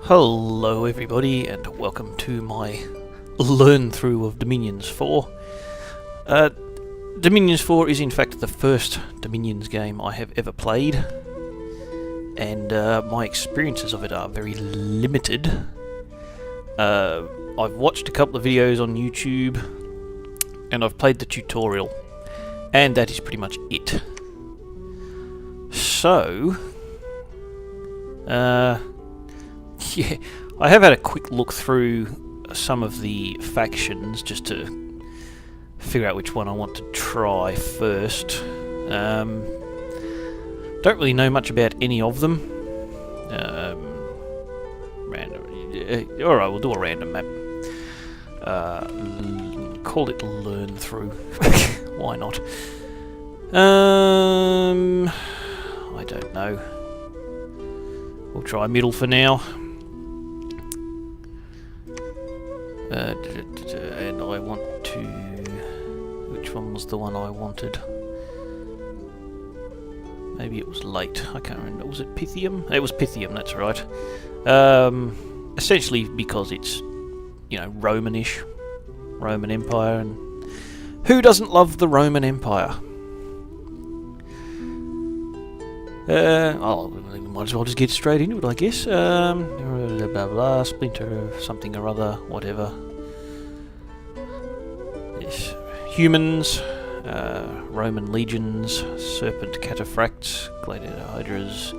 Hello everybody and welcome to my learn through of Dominions 4. Dominions 4 is in fact the first Dominions game I have ever played, and my experiences of it are very limited. I've watched a couple of videos on YouTube and I've played the tutorial, and that is pretty much it. So yeah, I have had a quick look through some of the factions just to figure out which one I want to try first. Don't really know much about any of them. Alright, we'll do a random map. Call it learn through. Why not? I don't know. We'll try middle for now. And I want to... Which one was the one I wanted? Maybe it was late. I can't remember. Was it Pythium? It was Pythium, that's right. Essentially because it's, you know, Romanish. Roman Empire, and who doesn't love the Roman Empire? Might as well just get straight into it, I guess. Blah blah blah, splinter something or other, whatever. Yes. Humans, Roman legions, serpent cataphracts, gladiator hydras,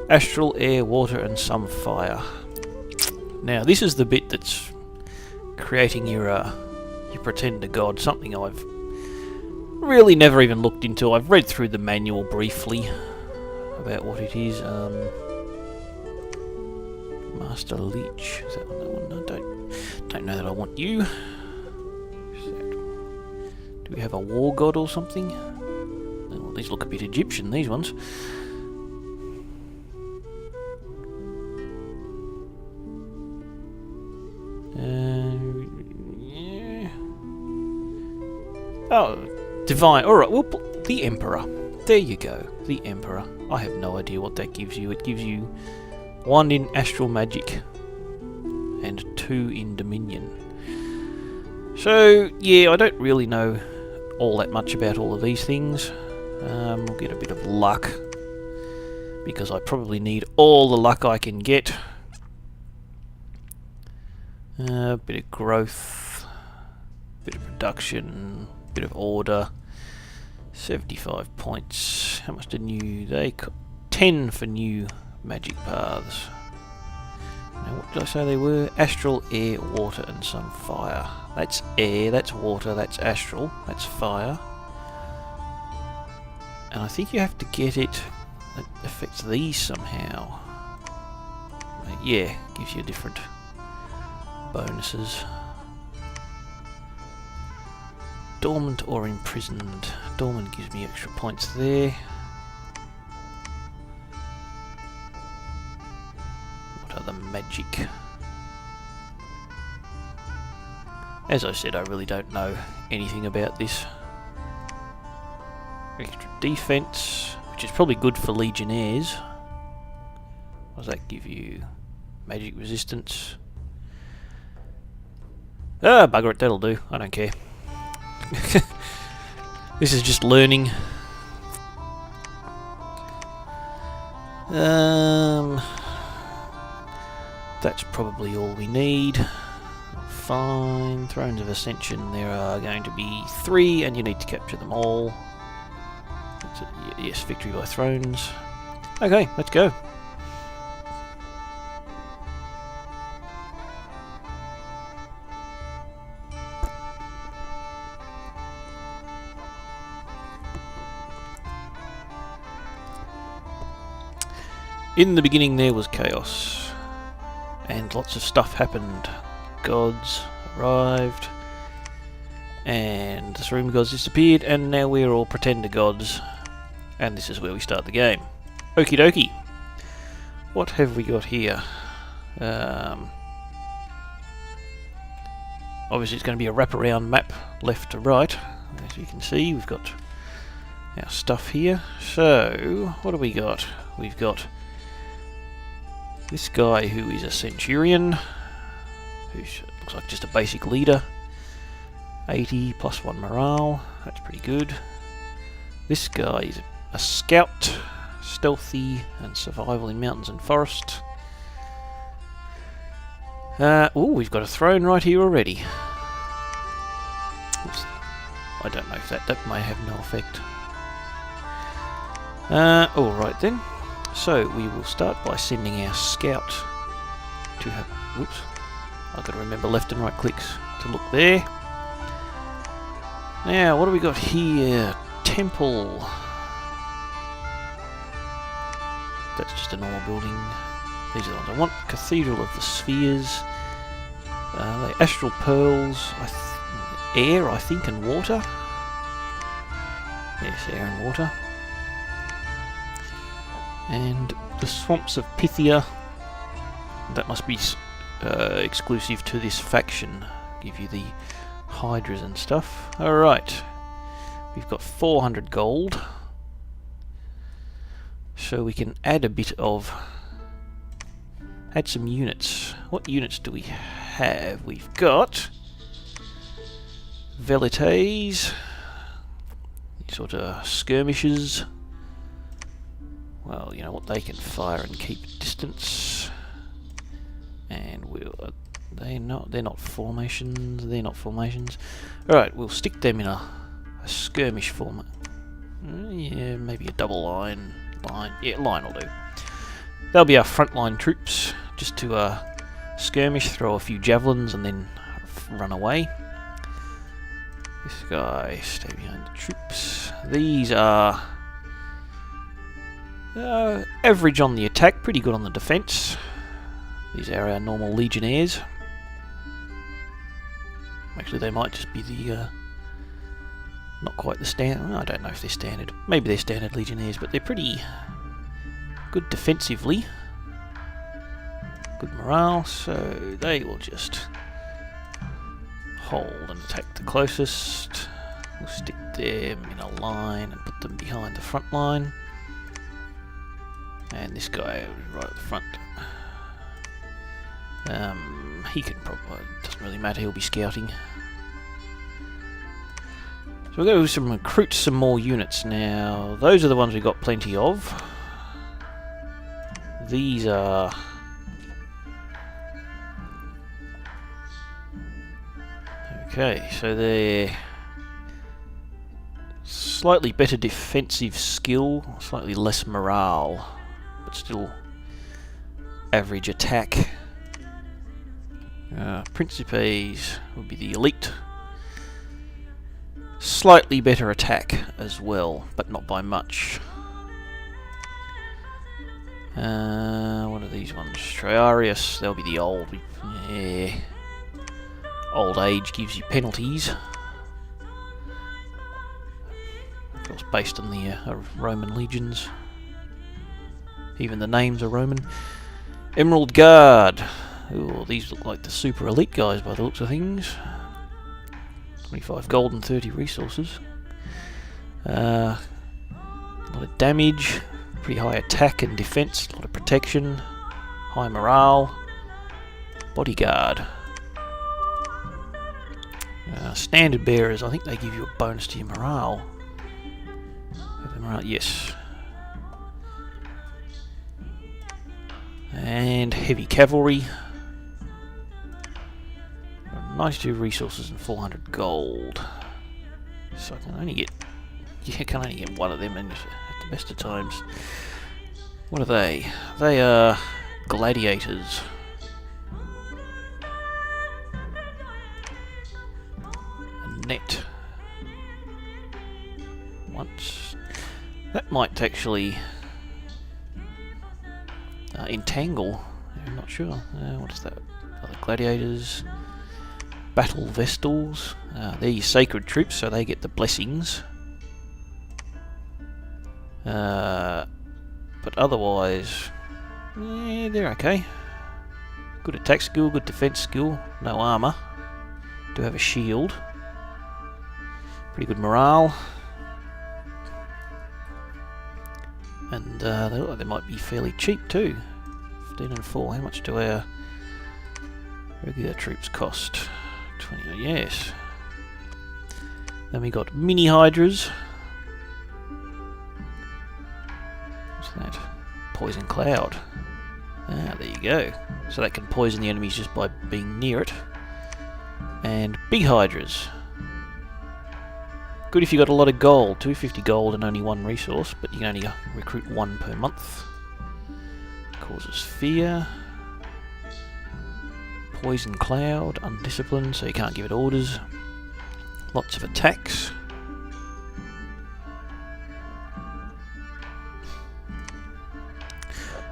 astral, air, water, and some fire. Now, this is the bit that's creating your pretender god, something I've really never even looked into. I've read through the manual briefly about what it is. Master Leech, is that one? No, don't know that I want you. Do we have a war god or something? Well, these look a bit Egyptian, these ones. Yeah. Oh, divine. Alright, we'll put the Emperor. There you go, the Emperor. I have no idea what that gives you. It gives you 1 in Astral Magic and 2 in Dominion. So, yeah, I don't really know all that much about all of these things. We'll get a bit of luck, because I probably need all the luck I can get. A bit of growth, bit of production, bit of order. 75 points. How much did new they cost? 10 for new magic paths. Now, what did I say they were? Astral, air, water, and some fire. That's air, that's water, that's astral, that's fire. And I think you have to get it that affects these somehow. Yeah, gives you different bonuses. Dormant or imprisoned. Dormant gives me extra points there. What other magic? As I said, I really don't know anything about this. Extra defense, which is probably good for legionnaires. What does that give you? Magic resistance. Ah, bugger it, that'll do. I don't care. This is just learning. That's probably all we need. Fine. Thrones of Ascension. There are going to be 3, and you need to capture them all. That's it. Yes, victory by thrones. Okay, let's go. In the beginning there was chaos, and lots of stuff happened. Gods arrived, and the Cerebral gods disappeared, and now we're all pretender gods, and this is where we start the game. Okie dokie. What have we got here? Obviously it's going to be a wraparound map, left to right. As you can see, we've got our stuff here. So, what do we got? We've got This guy who is a centurion, who looks like just a basic leader. 80 plus 1 morale, that's pretty good. This guy is a scout, stealthy and survival in mountains and forest. Oh, we've got a throne right here already. Oops. I don't know if that may have no effect. Alright then. So we will start by sending our scout to have... Whoops. I've got to remember left and right clicks to look there. Now, what do we got here? Temple. That's just a normal building. These are the ones I want. Cathedral of the Spheres. Astral Pearls. Air, I think, and water. Yes, air and water. And the Swamps of Pythia. That must be exclusive to this faction. Give you the hydras and stuff. Alright. We've got 400 gold. So we can add a bit of... Add some units. What units do we have? We've got... Velites. Sort of skirmishers. Well, you know what, they can fire and keep distance. And they're not formations. They're not formations. Alright, we'll stick them in a skirmish format. Yeah, maybe a double line. Yeah, line will do. They'll be our frontline troops, just to skirmish, throw a few javelins and then run away. This guy, stay behind the troops. These are average on the attack, pretty good on the defence. These are our normal legionnaires. Actually, they might just be the not quite the standard. I don't know if they're standard. Maybe they're standard legionnaires, but they're pretty good defensively. Good morale, so they will just hold and attack the closest. We'll stick them in a line and put them behind the front line. And this guy right at the front. He can probably, doesn't really matter, he'll be scouting. So we'll go recruit some more units now. Those are the ones we've got plenty of. These are... Okay, so they're slightly better defensive skill, slightly less morale, but still average attack. Principes would be the elite. Slightly better attack as well, but not by much. What are these ones? Triarius, they'll be the old. Yeah. Old age gives you penalties. Of course, based on the Roman legions. Even the names are Roman. Emerald Guard. Ooh, these look like the super elite guys by the looks of things. 25 gold and 30 resources. A lot of damage, pretty high attack and defense, a lot of protection, high morale. Bodyguard. Standard bearers, I think they give you a bonus to your morale. Yes. And heavy cavalry. 92 resources and 400 gold. So I can only get... Yeah, I can only get one of them at the best of times. What are they? They are gladiators. A net. Once. That might actually... entangle. I'm not sure. What is that? Other gladiators. Battle Vestals. They're your sacred troops, so they get the blessings. But otherwise, yeah, they're okay. Good attack skill, good defense skill, no armor. Do have a shield. Pretty good morale. And they look like they might be fairly cheap too. 15 and 4. How much do our regular troops cost? 20, yes. Then we got mini hydras. What's that? Poison cloud. Ah, there you go. So that can poison the enemies just by being near it. And big hydras. Good if you got a lot of gold. 250 gold and only one resource, but you can only recruit one per month. Causes fear. Poison cloud, undisciplined, so you can't give it orders. Lots of attacks.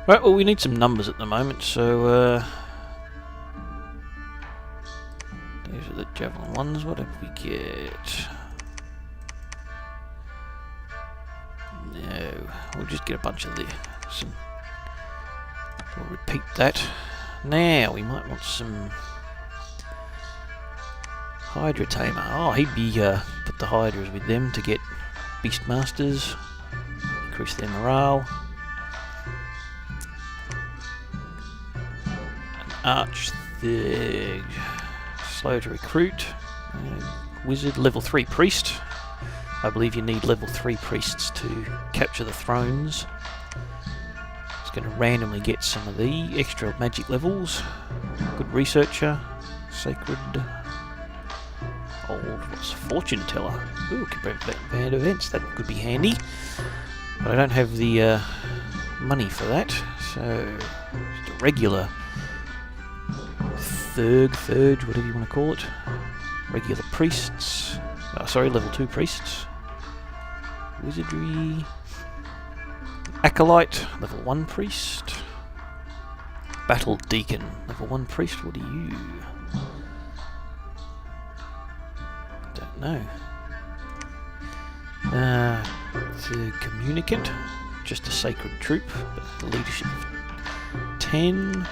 Right, well we need some numbers at the moment, so those are the javelin ones. What did we get? No, we'll just get a bunch of we'll repeat that. Now we might want some Hydra Tamer. Oh, he'd be put the Hydras with them to get Beastmasters, increase their morale. An Arch, the slow to recruit. Wizard, level 3 Priest. I believe you need level 3 priests to capture the thrones. It's going to randomly get some of the extra magic levels. Good researcher. Sacred. Old, what's fortune teller? Ooh, can prevent bad events. That could be handy. But I don't have the money for that. So, just a regular thurge, whatever you want to call it. Regular priests. Oh, sorry, level 2 priests. Wizardry. Acolyte, level 1 priest. Battle Deacon, level 1 priest. What are you? Don't know. It's a communicant, just a sacred troop, but leadership of 10.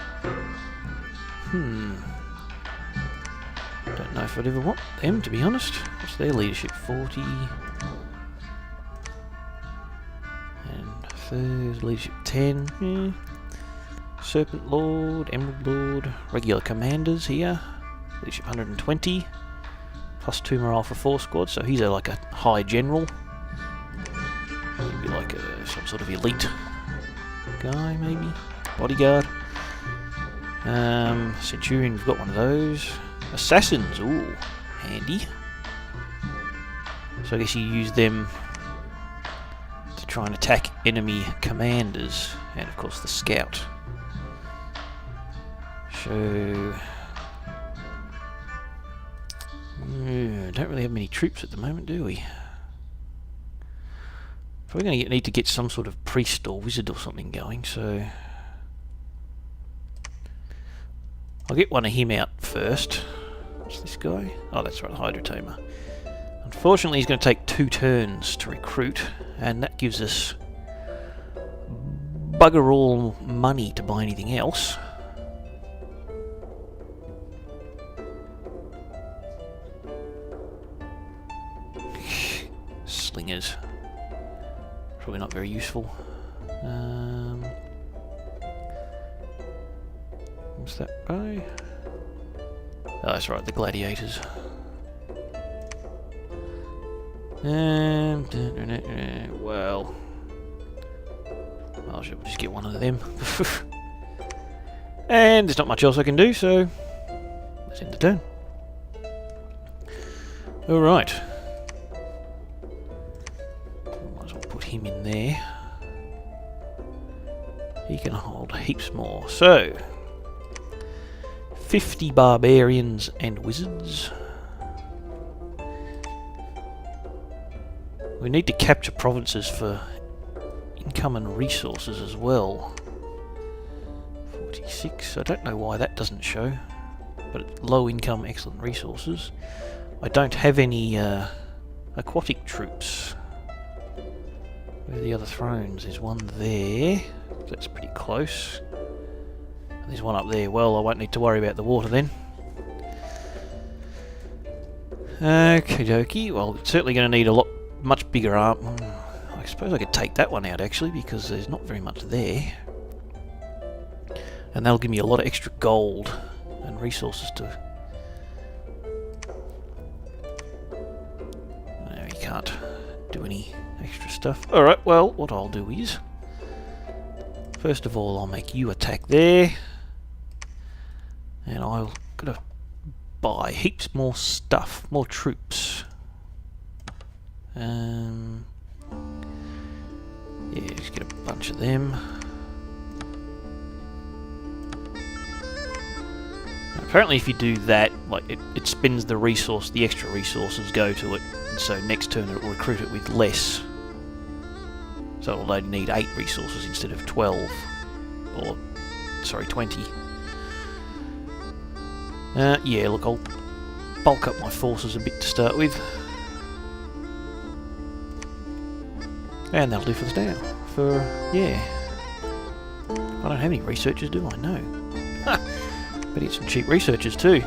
Don't know if I'd ever want them, to be honest. What's their leadership? 40. And third leadership 10. Serpent Lord, Emerald Lord, regular commanders here. Leadership 120. Plus 2 morale for 4 squads, so he's like a high general. He'd be like some sort of elite guy, maybe. Bodyguard. Centurion, we've got one of those. Assassins, ooh, handy. So I guess you use them to try and attack enemy commanders, and of course the scout. So, don't really have many troops at the moment, do we? Probably going to need to get some sort of priest or wizard or something going, so I'll get one of him out first. What's this guy? Oh, that's right, Hydra Tamer. Unfortunately, he's going to take 2 turns to recruit, and that gives us bugger all money to buy anything else. Slingers. Probably not very useful. What's that by? Oh, that's right, the gladiators. Well, I'll just get one of them. And there's not much else I can do, so let's end the turn. Alright. Might as well put him in there. He can hold heaps more. So, 50 barbarians and wizards. We need to capture provinces for income and resources as well. 46, I don't know why that doesn't show, but low income, excellent resources. I don't have any aquatic troops. Where are the other thrones? There's one there, that's pretty close. There's one up there. Well, I won't need to worry about the water then. Okie dokie, well, it's certainly going to need a much bigger arm. I suppose I could take that one out actually, because there's not very much there. And that'll give me a lot of extra gold and resources to... No, you can't do any extra stuff. Alright, well, what I'll do is... First of all, I'll make you attack there. And I'll gotta buy heaps more stuff, more troops. Yeah, just get a bunch of them. Apparently if you do that, like it spends the resource, the extra resources go to it, and so next turn it will recruit it with less. So it'll only need 8 resources instead of 12. Or, sorry, 20. Yeah, look, I'll bulk up my forces a bit to start with. And that'll do for the now. Yeah. I don't have any researchers, do I? No. Ha! But it's some cheap researchers too.